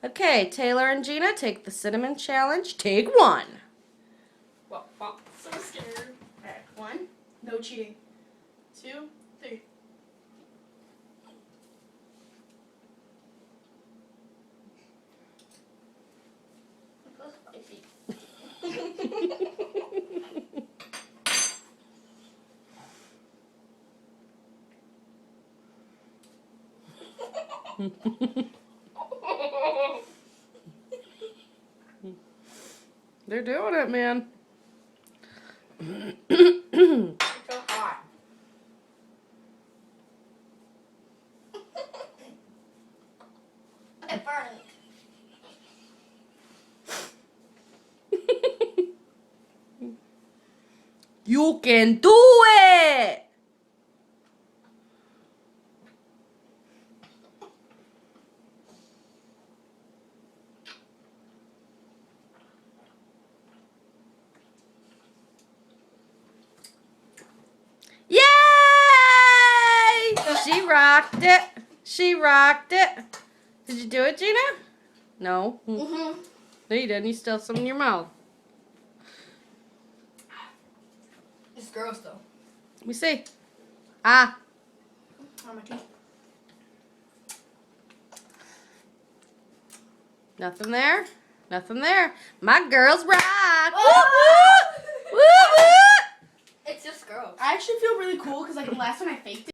Okay, Taylor and Gina, take the cinnamon challenge. Take one. Well, so scared. Alright, 1. No cheating. 2, 3. That's spicy. They're doing it, man. It's so hot. It burned. You can do it! Yay! She rocked it. She rocked it. Did you do it, Gina? No. Mm-hmm. No, you didn't. You still have some in your mouth. It's gross though. Let me see. Ah. On my teeth. Nothing there. Nothing there. My girls rock. Oh! Woo woo! Woo woo! It's just gross. I actually feel really cool because like the last time I faked it.